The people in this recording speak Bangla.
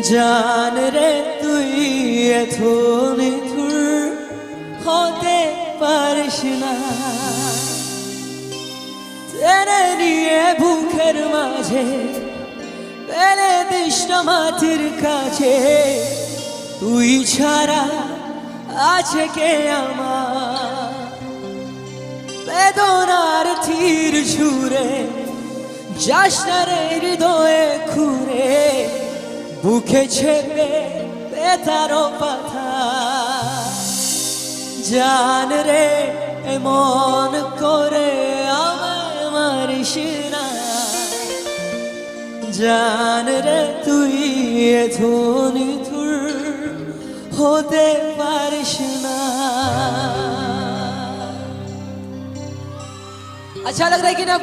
জান রে তুই এত নিথুর হতে পারিস না, টেনে নিয়ে বুকের মাঝে ফেলে দিস না মাটির কাছে। তুই ছাড়া আছে কে আমার, বেদনার তীর ছুঁড়ে যাস না রে হৃদয়ে খুঁড়ে, বুকে ছেপে বেতারো পাথা। জান রে এমন করে আমায় মারিস না, জান রে তুই এত নিথুর হতে পারিস না। अच्छा लग रहा है कि ना?